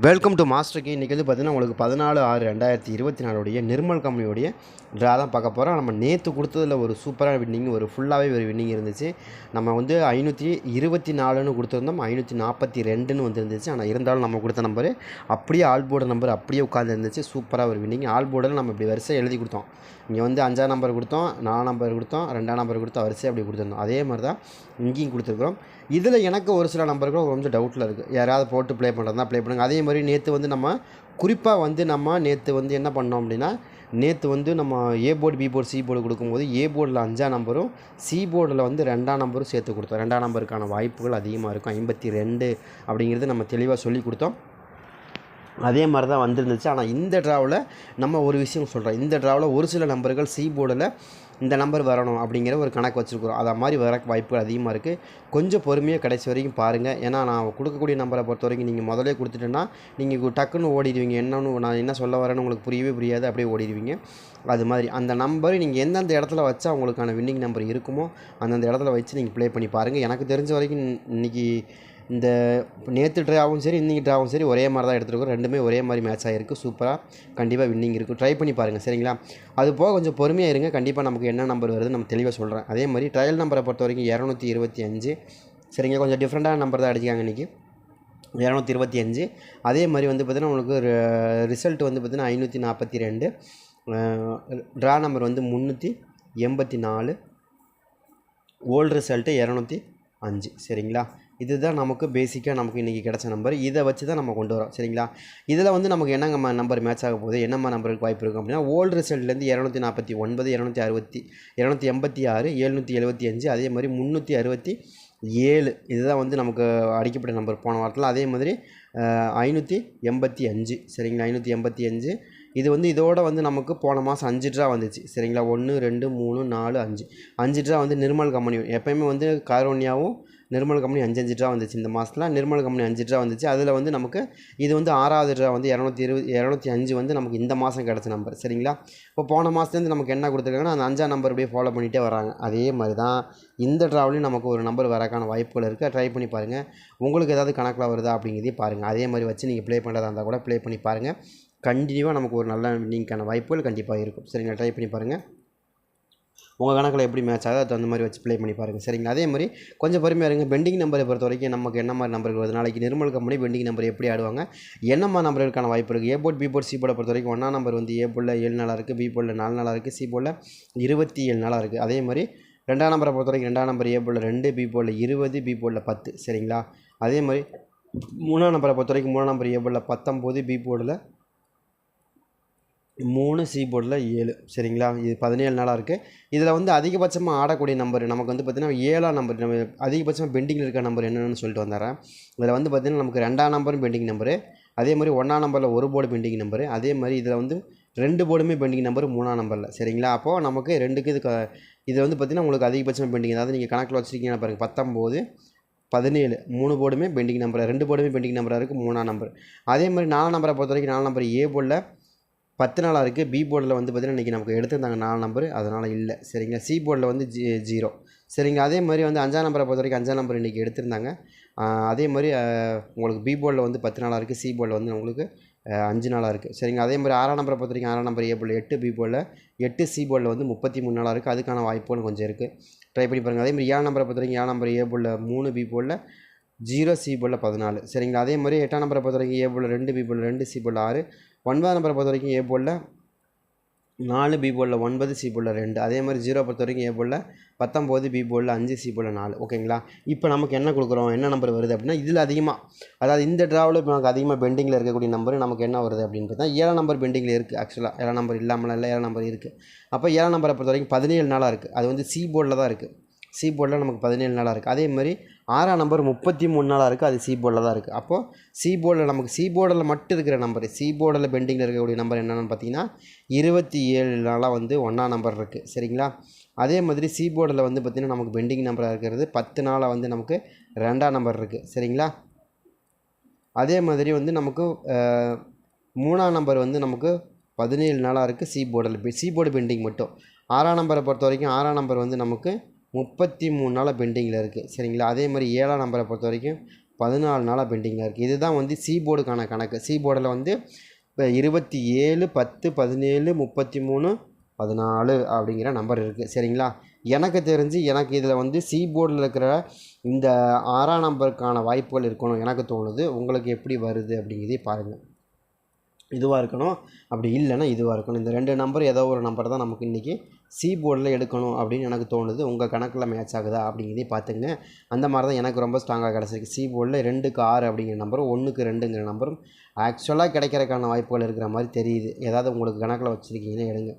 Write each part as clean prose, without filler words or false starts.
Welcome to master key. இன்றைக்கி வந்து பார்த்திங்கன்னா உங்களுக்கு 14/6/2024 நிர்மல் கம்பெனியோடைய ட்ரா தான் பார்க்க போகிறோம். நம்ம நேற்று கொடுத்ததில் ஒரு சூப்பரான வின்னிங், ஒரு ஃபுல்லாகவே ஒரு வின்னிங் இருந்துச்சு. நம்ம வந்து 524ன்னு கொடுத்துருந்தோம், 542ன்னு வந்துருந்துச்சு. ஆனால் இருந்தாலும் நம்ம கொடுத்த நம்பரு அப்படியே ஆல் போர்டு நம்பர் அப்படியே உட்காந்து இருந்துச்சு. சூப்பராக ஒரு வின்னிங். ஆல் போர்டில் நம்ம இப்படி வரிசை எழுதி கொடுத்தோம். இங்கே வந்து 5ஆம் நம்பர் கொடுத்தோம், 4ஆம் நம்பர் கொடுத்தோம், 2ஆம் நம்பர் கொடுத்தோம், வரிசை அப்படி கொடுத்துருந்தோம். அதே மாதிரி தான் இங்கேயும் கொடுத்துருக்குறோம். இதில் எனக்கு ஒரு சில நம்பர்கள் கொஞ்சம் டவுட்டில் இருக்குது. யாராவது போட்டு ப்ளே பண்ணுறதா ப்ளே பண்ணுங்கள். அதே மாதிரி நேற்று வந்து நம்ம குறிப்பாக வந்து நேற்று வந்து என்ன பண்ணோம் அப்படின்னா, நேற்று வந்து நம்ம A board, B board, C board கொடுக்கும்போது ஏ போர்டில் 5ஆம் நம்பரும் சி போர்டில் வந்து 2ஆம் நம்பரும் சேர்த்து கொடுத்தோம். 2ஆம் நம்பருக்கான வாய்ப்புகள் அதிகமாக இருக்கும். 52 அப்படிங்கிறது நம்ம தெளிவாக சொல்லி கொடுத்தோம். அதே மாதிரி தான் வந்துருந்துச்சு. ஆனால் இந்த ட்ராவில் நம்ம ஒரு விஷயம் சொல்கிறோம். இந்த ட்ராவில் ஒரு சில நம்பர்கள் சி போர்டில் இந்த நம்பர் வரணும் அப்படிங்கிற ஒரு கணக்கு வச்சுருக்குறோம். அதை மாதிரி வர வாய்ப்புகள் அதிகமாக இருக்குது. கொஞ்சம் பொறுமையாக கடைசி வரைக்கும் பாருங்கள். ஏன்னா நான் கொடுக்கக்கூடிய நம்பரை பொறுத்த வரைக்கும் நீங்கள் முதலே கொடுத்துட்டேன்னா நீங்கள் டக்குன்னு ஓடிடுவீங்க. என்னன்னு நான் என்ன சொல்ல வரேன்னு உங்களுக்கு புரியவே புரியாது, அப்படியே ஓடிடுவீங்க. அது மாதிரி அந்த நம்பர் நீங்கள் எந்தெந்த இடத்துல வச்சா உங்களுக்கான வின்னிங் நம்பர் இருக்குமோ அந்தந்த இடத்துல வச்சு நீங்கள் ப்ளே பண்ணி பாருங்கள். எனக்கு தெரிஞ்ச வரைக்கும் இன்றைக்கி இந்த நேற்று ட்ராவும் சரி, இன்றைக்கி ட்ராவும் சரி ஒரே மாதிரி தான் எடுத்துருக்கோம். ரெண்டுமே ஒரே மாதிரி மேட்ச் ஆகிருக்கு. சூப்பராக கண்டிப்பாக வின்னிங் இருக்கும். ட்ரை பண்ணி பாருங்கள், சரிங்களா? அது போக கொஞ்சம் பொறுமையாக இருங்க. கண்டிப்பாக நமக்கு என்ன நம்பர் வருது நம்ம தெளிவாக சொல்கிறேன். அதே மாதிரி ட்ரையல் நம்பரை பொறுத்த வரைக்கும் 225, சரிங்க. கொஞ்சம் டிஃப்ரெண்ட்டான நம்பர் தான் அடிக்காங்க இன்றைக்கி, 225. அதே மாதிரி வந்து பார்த்திங்கன்னா உங்களுக்கு ரிசல்ட் வந்து பார்த்திங்கன்னா 542. ட்ரா நம்பர் வந்து 384. ஓல்டு ரிசல்ட்டு 205, சரிங்களா? இதுதான் நமக்கு பேசிக்காக நமக்கு இன்றைக்கி கிடச்ச நம்பர். இதை வச்சு தான் நம்ம கொண்டு வரோம், சரிங்களா? இதில் வந்து நமக்கு என்னங்க நம்பர் மேட்ச் ஆக போகுது, என்னம்மா நம்பருக்கு வாய்ப்பு இருக்கும் அப்படின்னா, ஓல்டு ரிசல்ட்லேருந்து 249, 286, 775, அதே மாதிரி 367. இதுதான் வந்து நமக்கு அடிக்கப்பட்ட நம்பர் போன வாரத்தில். அதே மாதிரி 585, சரிங்களா? 585. இது வந்து இதோடு வந்து நமக்கு போன மாதம் 5 ட்ரா வந்துச்சு, சரிங்களா? 1 2 3 4 5 ட்ரா வந்து நிர்மல் கம்பெனி. எப்போயுமே வந்து காரோனியாவும் நிர்மல் கம்பெனி 5 ட்ரா வந்துச்சு. இந்த மாதத்தில் நிர்மல் கம்பெனி 5 ட்ரா வந்துச்சு. அதில் வந்து நமக்கு இது வந்து 6வது ட்ரா வந்து 205 வந்து நமக்கு இந்த மாதம் கிடச்ச நம்பர், சரிங்களா? இப்போ போன மாதத்துலேருந்து நமக்கு என்ன கொடுத்துருக்காங்கன்னா அந்த 5ஆம் நம்பர் அப்படியே ஃபாலோ பண்ணிகிட்டே வராங்க. அதே மாதிரி தான் இந்த ட்ராவிலையும் நமக்கு ஒரு நம்பர் வரக்கான வாய்ப்புகள் இருக்குது. ட்ரை பண்ணி பாருங்கள். உங்களுக்கு ஏதாவது கணக்கில் வருதா அப்படிங்கிறதையும் பாருங்கள். அதே மாதிரி வச்சு நீங்கள் ப்ளே பண்ணுறதா இருந்தால் கூட ப்ளே பண்ணி பாருங்கள். கண்டினியூவாக நமக்கு ஒரு நல்ல வின்னிங்கான வாய்ப்புகள் கண்டிப்பாக இருக்கும், சரிங்களா? ட்ரை பண்ணி பாருங்கள். உங்கள் கணக்கில் எப்படி மேட்ச் ஆகுது அது அந்த மாதிரி வச்சு ப்ளே பண்ணி பாருங்கள், சரிங்களா? அதே மாதிரி கொஞ்சம் பொறுமையாக இருங்க. பெண்டிங் நம்பரை பொறுத்த வரைக்கும் நமக்கு என்ன மாதிரி நம்பர்கள் வருது, நாளைக்கு நிர்மல் கம்பெனி பெண்டிங் நம்பர் எப்படி ஆடுவாங்க, என்னம்மா நம்பர்களுக்கான வாய்ப்பு இருக்குது. ஏ போர்ட், பி போர்ட், சி போர்டை பொறுத்த வரைக்கும் 1ஆம் நம்பர் வந்து ஏ போர்டில் 7 நாளாக இருக்குது, பி போர்டில் 4 நாளாக இருக்குது, சி போர்டில் 27 நாளாக இருக்குது. அதே மாதிரி 2ஆம் நம்பரை பொறுத்த வரைக்கும் 2ஆம் நம்பர் ஏ போர்டில் 2, பி போர்டில் 20, பி போர்டில் 10, சரிங்களா? அதே மாதிரி 3ஆம் நம்பரை பொறுத்த வரைக்கும் 3ஆம் நம்பர் ஏ போர்டில் 19, பி போர்டில் 3, சி போர்டில் 7, சரிங்களா? இது 17 நாளாக இருக்குது. இதில் வந்து அதிகபட்சமாக ஆடக்கூடிய நம்பர் நமக்கு வந்து பார்த்திங்கன்னா 7ஆம் நம்பர். நம்ம அதிகபட்சமாக பெண்டிங்கில் இருக்க நம்பர் என்னென்னு சொல்லிட்டு வந்துடுறேன். இதில் வந்து பார்த்திங்கன்னா நமக்கு 2ஆம் நம்பரும் பெண்டிங் நம்பரு, அதே மாதிரி 1ஆம் நம்பரில் ஒரு போர்டு பெண்டிங் நம்பரு, அதே மாதிரி இதில் வந்து 2 போர்டுமே பெண்டிங் நம்பர் 3ஆம் நம்பரில், சரிங்களா? அப்போது நமக்கு 2க்கு இது வந்து பார்த்திங்கன்னா உங்களுக்கு அதிகபட்சமாக பெண்டிங். அதாவது நீங்கள் கணக்கில் வச்சுருக்கீங்கன்னா பாருங்கள், 19, 17 3 போர்டுமே பெண்டிங் நம்பர், 2 போர்டுமே பெண்டிங் நம்பராக இருக்குது 3ஆம் நம்பர். அதே மாதிரி 4ஆம் நம்பரை பொறுத்த வரைக்கும் 4ஆம் நம்பர் ஏ போர்டில் 10 நாளாக இருக்குது, பி போர்டில் வந்து பார்த்திங்கன்னா இன்றைக்கி நமக்கு எடுத்திருந்தாங்க 4 நம்பர், அதனால் இல்லை, சரிங்களா? சி போர்டில் வந்து 0, சரிங்க. அதே மாதிரி வந்து 5ஆம் நம்பரை பொறுத்த வரைக்கும் 5ஆம் நம்பர் இன்றைக்கி எடுத்திருந்தாங்க. அதே மாதிரி உங்களுக்கு பி போர்டில் வந்து 10 நாளாக இருக்குது, சி போர்டில் வந்து உங்களுக்கு 5 நாளாக இருக்குது, சரிங்க. அதே மாதிரி 6ஆம் நம்பரை பொறுத்த வரைக்கும் 6ஆம் நம்பர் ஏ போர்டில் 8, பி போர்டில் 8, சி போர்டில் வந்து 33 நாளாக இருக்குது. அதுக்கான வாய்ப்புகள் கொஞ்சம் இருக்குது. ட்ரை பண்ணி பாருங்கள். அதே மாதிரி 7ஆம் நம்பரை பொறுத்த வரைக்கும் 7ஆம் நம்பர் ஏ போர்டில் 3, பி போர்டில் 0, சி போர்டில் 14, சரிங்களா? அதே மாதிரி 8ஆம் நம்பரை பொறுத்த வரைக்கும் ஏ போர்டில் 2, பி போர்டில் 2, சி போர்டில் 6. 9ஆம் நம்பரை பொறுத்த வரைக்கும் ஏ போர்டில் 4, பி போர்டில் 9, சி போர்டில் 2. அதே மாதிரி 0 பொறுத்த வரைக்கும் ஏ போர்டில் 19, பி போர்டில் 5, சி போர்டில் 4, ஓகேங்களா? இப்போ நமக்கு என்ன கொடுக்குறோம், என்ன நம்பர் வருது அப்படின்னா, இதில் அதிகமாக, அதாவது இந்த ட்ராவில் இப்போ நமக்கு அதிகமாக பெண்டிங்கில் இருக்கக்கூடிய நம்பர் நமக்கு என்ன வருது அப்படின்னு பார்த்தா 7ஆம் நம்பர் பெண்டிங்கில் இருக்குது. ஆக்சுவலாக 7ஆம் நம்பர் இல்லாமல் இல்லை, 7ஆம் நம்பர் இருக்குது. அப்போ 7ஆம் நம்பரை பொறுத்த வரைக்கும் 17 நாளாக இருக்குது. அது வந்து சி போர்டில் தான் இருக்குது. சி போர்டில் நமக்கு 17 நாளாக இருக்குது. அதே மாதிரி 6ஆம் நம்பர் 33 நாளாக இருக்குது. அது சி போர்டில் தான் இருக்குது. அப்போது சி போர்டில் நமக்கு சி போர்டில் மட்டும் இருக்கிற நம்பர், சி போர்டில் பெண்டிங்கில் இருக்கக்கூடிய நம்பர் என்னென்னு பார்த்தீங்கன்னா 27 நாளாக வந்து 1ஆம் நம்பர் இருக்குது, சரிங்களா? அதே மாதிரி சி போர்டில் வந்து பார்த்திங்கன்னா நமக்கு பெண்டிங் நம்பராக இருக்கிறது 10 நாளாக வந்து நமக்கு 2ஆம் நம்பர் இருக்குது, சரிங்களா? அதே மாதிரி வந்து நமக்கு 3ஆம் நம்பர் வந்து நமக்கு 17 நாளாக இருக்குது சி போர்டில், சி போர்டு பெண்டிங் மட்டும். 6ஆம் நம்பரை பொறுத்த வரைக்கும் 6ஆம் நம்பர் வந்து நமக்கு 33 நாளாக பெண்டிங்கில் இருக்குது, சரிங்களா? அதே மாதிரி 7ஆம் நம்பரை பொறுத்த வரைக்கும் 14 நாளாக பெண்டிங்கில் இருக்குது. இதுதான் வந்து சி போர்டுக்கான கணக்கு. சி போர்டில் வந்து இப்போ 27 10 17 33 14 அப்படிங்கிற நம்பர் இருக்குது. சரிங்களா? எனக்கு தெரிஞ்சு எனக்கு இதில் வந்து சி போர்டில் இருக்கிற இந்த 6ஆம் நம்பருக்கான வாய்ப்புகள் இருக்கணும் எனக்கு தோணுது. உங்களுக்கு எப்படி வருது அப்படிங்கிறதே பாருங்கள். இதுவாக இருக்கணும், அப்படி இல்லைன்னா இதுவாக இருக்கணும். இந்த 2 நம்பர் ஏதோ ஒரு நம்பர் தான் நமக்கு இன்றைக்கி சி போர்டில் எடுக்கணும் அப்படின்னு எனக்கு தோணுது. உங்கள் கணக்கில் மேட்ச் ஆகுதா அப்படிங்கிறதையும் பார்த்துங்க. அந்த மாதிரி தான் எனக்கு ரொம்ப ஸ்ட்ராங்காக கிடச்சிருக்கு. சி போர்டில் 2க்கு 6 அப்படிங்கிற நம்பரும் 1க்கு 2ங்கிற நம்பரும் ஆக்சுவலாக கிடைக்கிறதுக்கான வாய்ப்புகள் இருக்கிற மாதிரி தெரியுது. ஏதாவது உங்களுக்கு கணக்கில் வச்சுருக்கீங்கன்னா எடுங்க.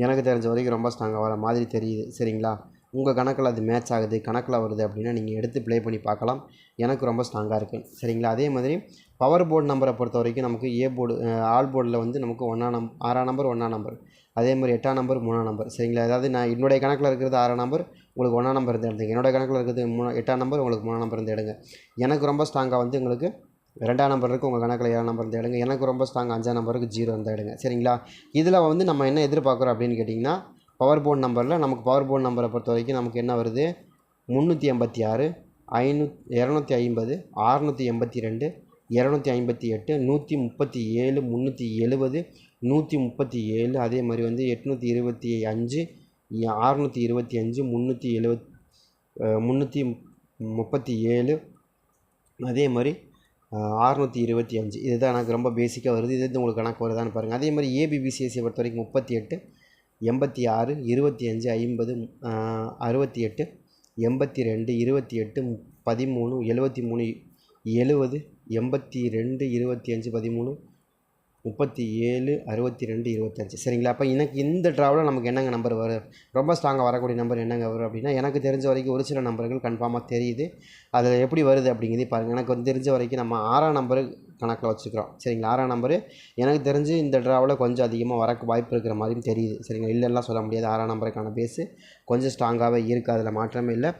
எனக்கு தெரிஞ்ச வரைக்கும் ரொம்ப ஸ்ட்ராங்காக வர மாதிரி தெரியுது. சரிங்களா? உங்கள் கணக்கில் அது மேட்ச் ஆகுது, கணக்கில் வருது அப்படின்னா நீங்கள் எடுத்து ப்ளே பண்ணி பார்க்கலாம். எனக்கு ரொம்ப ஸ்ட்ராங்காக இருக்குது. சரிங்களா? அதே மாதிரி பவர் போர்டு நம்பரை பொறுத்த வரைக்கும் நமக்கு ஏ போர்டு ஆல் போர்டில் வந்து நமக்கு 6ஆம் நம்பர் 1ஆம் நம்பர், அதே மாதிரி 8ஆம் நம்பர் 3ஆம் நம்பர். சரிங்களா? அதாவது நான் என்னுடைய கணக்கில் இருக்கிறது 6ஆம் நம்பர், உங்களுக்கு 1ஆம் நம்பர் இருந்து எடுத்துங்க. என்னோடய கணக்கில் இருக்கிறது 8ஆம் நம்பர், உங்களுக்கு 3ஆம் நம்பர் இருந்து எடுங்க. எனக்கு ரொம்ப ஸ்ட்ராங்காக வந்து உங்களுக்கு 2ஆம் நம்பர் இருக்குது, உங்கள் கணக்கில் 7ஆம் நம்பர் இருந்து எடுங்க. எனக்கு ரொம்ப ஸ்ட்ராங்காக 5ஆம் நம்பருக்கு 0 இருந்து எடுங்க. சரிங்களா? இதில் வந்து நம்ம என்ன எதிர்பார்க்குறோம் அப்படின்னு கேட்டிங்கன்னா, பவர் போர்டு நம்பரில் நமக்கு பவர் போர்டு நம்பரை பொறுத்த வரைக்கும் நமக்கு என்ன வருது? 386 250 682 258 137 370 137, அதே மாதிரி வந்து 825 625 337, அதே மாதிரி 625. இதுதான் எனக்கு ரொம்ப பேசிக்காக வருது. இது உங்களுக்கு கணக்கு வருதான்னு பாருங்கள். அதே மாதிரி ஏபிபிசிஎஸ்சியை பொறுத்த வரைக்கும் 38 86 25 50 68 82 28 13 73 70 82 25 13 37 62 25. சரிங்களா? அப்போ எனக்கு இந்த ட்ராவில் நமக்கு என்னங்க நம்பர் வரும்? ரொம்ப ஸ்ட்ராங்காக வரக்கூடிய நம்பர் என்னங்க வரும் அப்படின்னா, எனக்கு தெரிஞ்ச வரைக்கும் ஒரு சில நம்பர்கள் கன்ஃபார்மாக தெரியுது. அதில் எப்படி வருது அப்படிங்கிறதே பாருங்கள். எனக்கு வந்து தெரிஞ்ச வரைக்கும் நம்ம 6ஆம் நம்பரு கணக்கில் வச்சுக்கிறோம். சரிங்களா? 6ஆம் நம்பரு எனக்கு தெரிஞ்சு இந்த ட்ராவில் கொஞ்சம் அதிகமாக வரக்கு வாய்ப்பு இருக்கிற மாதிரியும் தெரியுது. சரிங்களா? இல்லைன்னா சொல்ல முடியாது. 6ஆம் நம்பருக்கான பேஸு கொஞ்சம் ஸ்ட்ராங்காகவே இருக்குது, அதில் மாற்றமே இல்லை.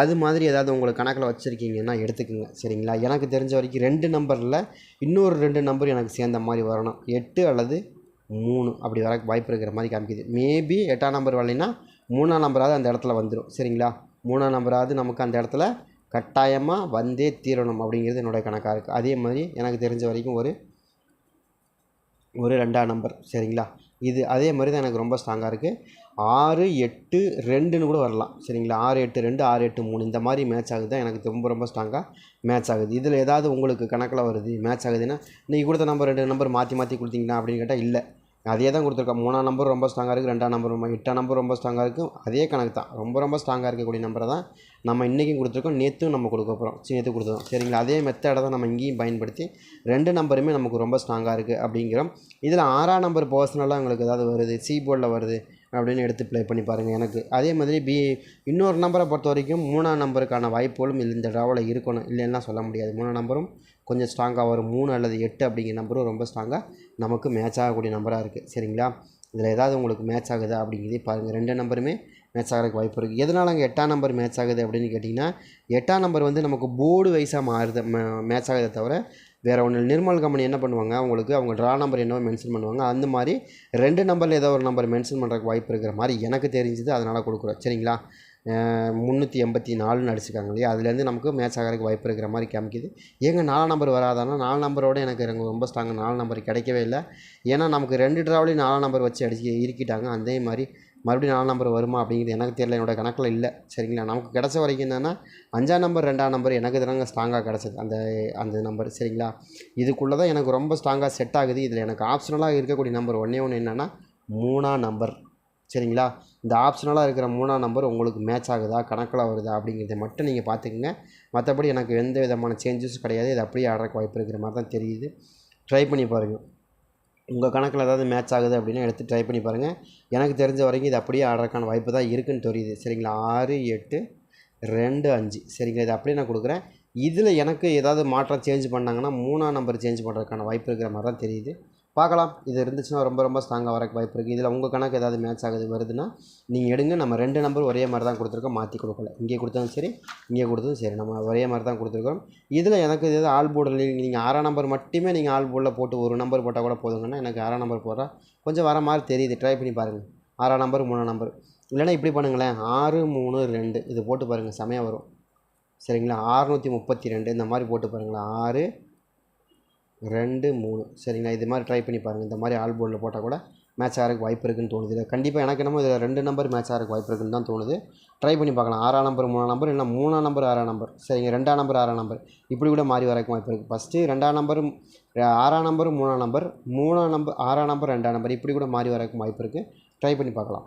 அது மாதிரி ஏதாவது உங்களுக்கு கணக்கில் வச்சுருக்கீங்கன்னா எடுத்துக்கோங்க. சரிங்களா? எனக்கு தெரிஞ்ச வரைக்கும் 2 நம்பரில் இன்னொரு 2 நம்பர் எனக்கு சேர்ந்த மாதிரி வரணும். 8 அல்லது 3 அப்படி வர வாய்ப்பு இருக்கிற மாதிரி காமிக்குது. மேபி 8ஆம் நம்பர் வரலைன்னா 3ஆம் நம்பராவது அந்த இடத்துல வந்துடும். சரிங்களா? 3ஆம் நம்பராவது நமக்கு அந்த இடத்துல கட்டாயமாக வந்தே தீரணும் அப்படிங்கிறது என்னோடய கணக்காக இருக்குது. அதே மாதிரி எனக்கு தெரிஞ்ச வரைக்கும் ஒரு 2ஆம் நம்பர். சரிங்களா? இது அதே மாதிரி தான் எனக்கு ரொம்ப ஸ்ட்ராங்காக இருக்குது. 6 8 2ன்னு கூட வரலாம். சரிங்களா? 6 8 2 6 8 3 இந்த மாதிரி மேட்ச் ஆகுது தான் எனக்கு ரொம்ப ரொம்ப ஸ்ட்ராங்காக மேட்ச் ஆகுது. இதில் ஏதாவது உங்களுக்கு கணக்கில் வருது மேட்ச் ஆகுதுன்னா, நீங்கள் கொடுத்த நம்பர் 2 நம்பர் மாற்றி கொடுத்தீங்களா அப்படின்னு கேட்டால் இல்லை, அதே தான் கொடுத்துருக்கோம். 3ஆம் நம்பர் ரொம்ப ஸ்ட்ராங்காக இருக்குது, 2ஆம் நம்பர் 8ஆம் நம்பர் ரொம்ப ஸ்ட்ராங்காக இருக்குது. அதே கணக்கு தான், ரொம்ப ஸ்ட்ராங்காக இருக்கக்கூடிய நம்பரை தான் நம்ம இன்றைக்கும் கொடுத்துருக்கோம், நேற்றும் நம்ம கொடுக்க போகிறோம். நேற்று கொடுத்துருக்கோம். சரிங்களா? அதே மெத்தடை தான் நம்ம இங்கேயும் பயன்படுத்தி 2 நம்பருமே நமக்கு ரொம்ப ஸ்ட்ராங்காக இருக்குது அப்படிங்கிறோம். இதில் 6ஆம் நம்பர் பர்சனலாக உங்களுக்கு ஏதாவது வருது, சி போர்டில் வருது அப்படின்னு எடுத்து ப்ளே பண்ணி பாருங்கள். எனக்கு அதே மாதிரி இன்னொரு நம்பரை பொறுத்த வரைக்கும் 3ஆம் நம்பருக்கான வாய்ப்புகளும் இந்த ட்ராவில் இருக்கணும், இல்லைன்னா சொல்ல முடியாது. 3ஆம் நம்பரும் கொஞ்சம் ஸ்ட்ராங்காக வரும். 3 அல்லது 8 அப்படிங்கிற நம்பரும் ரொம்ப ஸ்ட்ராங்காக நமக்கு மேட்ச் ஆகக்கூடிய நம்பராக இருக்குது. சரிங்களா? இதில் ஏதாவது உங்களுக்கு மேட்ச் ஆகுதா அப்படிங்கிறதே பாருங்கள். 2 நம்பருமே மேட்ச் ஆகிறதுக்கு வாய்ப்பு இருக்குது. எதனால் அங்கே 8ஆம் நம்பர் மேட்ச் ஆகுது அப்படின்னு கேட்டிங்கன்னா, 8ஆம் நம்பர் வந்து நமக்கு போர்டு வைஸாக மாறுது, மேட்ச் ஆகுதை தவிர வேறு ஒன்று. நிர்மல் கம்பெனி என்ன பண்ணுவாங்க, அவங்களுக்கு அவங்க ட்ரா நம்பர் என்னவோ மென்ஷன் பண்ணுவாங்க. அந்த மாதிரி 2 நம்பரில் ஏதோ ஒரு நம்பர் மென்ஷன் பண்ணுறதுக்கு வாய்ப்பு இருக்கிற மாதிரி எனக்கு தெரிஞ்சுது, அதனால் கொடுக்குறோம். சரிங்களா? 384ன்னு அடிச்சுக்காங்க இல்லையா, அதுலேருந்து நமக்கு மேட்ச் ஆகிறதுக்கு வாய்ப்பு இருக்கிற மாதிரி காமிக்குது. ஏங்க 4ஆம் நம்பர் வராதானா? 4 நம்பரோடு எனக்கு ரொம்ப ஸ்ட்ராங்காக 4 நம்பர் கிடைக்கவே இல்லை. ஏன்னா நமக்கு 2 ட்ராவிலையும் 4ஆம் நம்பர் வச்சு இருக்கிட்டாங்க. அதே மாதிரி மறுபடியும் 4 நம்பர் வருமா அப்படிங்கிறது எனக்கு தெரியல, என்னோடய கணக்கில் இல்லை. சரிங்களா? நமக்கு கிடச்ச வரைக்கும் என்னென்னா 5ஆம் நம்பர் 2ஆம் நம்பர் எனக்கு தாங்க ஸ்ட்ராங்காக கிடச்சது, அந்த நம்பர். சரிங்களா? இதுக்குள்ளே தான் எனக்கு ரொம்ப ஸ்ட்ராங்காக செட் ஆகுது. இதில் எனக்கு ஆப்ஷனலாக இருக்கக்கூடிய நம்பர் ஒன்றே என்னென்னா 3ஆம் நம்பர். சரிங்களா? இந்த ஆப்ஷனலாக இருக்கிற 3ஆம் நம்பர் உங்களுக்கு மேட்ச் ஆகுதா, கணக்கில் வருதா அப்படிங்கிறத மட்டும் நீங்கள் பார்த்துக்குங்க. மற்றபடி எனக்கு எந்த விதமான சேஞ்சஸும் கிடையாது. இது அப்படியே ஆடுறதுக்கு வாய்ப்பு இருக்கிற மாதிரி தான் தெரியுது. ட்ரை பண்ணி பாருங்கள். உங்கள் கணக்கில் ஏதாவது மேட்ச் ஆகுது அப்படின்னா எடுத்து ட்ரை பண்ணி பாருங்கள். எனக்கு தெரிஞ்ச வரைக்கும் இது அப்படியே ஆடுறதுக்கான வாய்ப்பு தான் இருக்குதுன்னு தெரியுது. சரிங்களா? 6 8 2 5. சரிங்களா? இது அப்படியே நான் கொடுக்குறேன். இதில் எனக்கு ஏதாவது மாற்றம் சேஞ்ச் பண்ணாங்கன்னா 3ஆம் நம்பர் சேஞ்ச் பண்ணுறதுக்கான வாய்ப்பு இருக்கிற மாதிரி தான் தெரியுது. பார்க்கலாம். இது இருந்துச்சுன்னா ரொம்ப ஸ்ட்ராங்காக வரக்கு வாய்ப்பு இருக்குது. இதில் உங்கள் கணக்கு ஏதாவது மேட்ச் ஆகுது வருதுன்னா நீங்கள் எடுங்க. நம்ம 2 நம்பர் ஒரே மாதிரி தான் கொடுத்துருக்கோம், மாற்றி கொடுக்கல. இங்கே கொடுத்ததும் சரி, இங்கே கொடுத்ததும் சரி, நம்ம ஒரே மாதிரி தான் கொடுத்துருக்கோம். இதில் எனக்கு ஏதாவது ஆல் போர்டில் நீங்கள் 6ஆம் நம்பர் மட்டுமே நீங்கள் ஆல் போர்டில் போட்டு ஒரு நம்பர் போட்டால் கூட போதுங்கன்னா, எனக்கு 6ஆம் நம்பர் போட்டால் கொஞ்சம் வர மாதிரி தெரியுது. ட்ரை பண்ணி பாருங்கள். 6ஆம் நம்பர் 3ஆம் நம்பர், இல்லைன்னா இப்படி பண்ணுங்களேன், 6 3 2 இது போட்டு பாருங்கள், செமையாக வரும். சரிங்களா. 632 இந்த மாதிரி போட்டு பாருங்களேன். 6 2 3 சரிங்களா. இது மாதிரி ட்ரை பண்ணி பாருங்கள். இந்த மாதிரி ஆல் போர்டில் போட்டால் கூட மேட்ச் ஆகிறதுக்கு வாய்ப்பு இருக்குதுன்னு தோணுது. இல்லை கண்டிப்பாக எனக்கு என்னமோ இதில் 2 நம்பர் மேட்ச் ஆகிறதுக்கு வாய்ப்பு இருக்குதுன்னு தான் தோணுது. ட்ரை பண்ணி பார்க்கலாம். 6ஆம் நம்பர் 3ஆம் நம்பர், இல்லை 3ஆம் நம்பர் 6ஆம் நம்பர், சரிங்க 2ஆம் நம்பர் 6ஆம் நம்பர், இப்படி கூட மாறி வரக்கு வாய்ப்பு இருக்குது. ஃபஸ்ட்டு 2ஆம் நம்பர் 6ஆம் நம்பர் 3ஆம் நம்பர், 3ஆம் நம்பர் 6ஆம் நம்பர் 2ஆம் நம்பர், இப்படி கூட மாறி வரக்கு வாய்ப்பு இருக்குது. ட்ரை பண்ணி பார்க்கலாம்.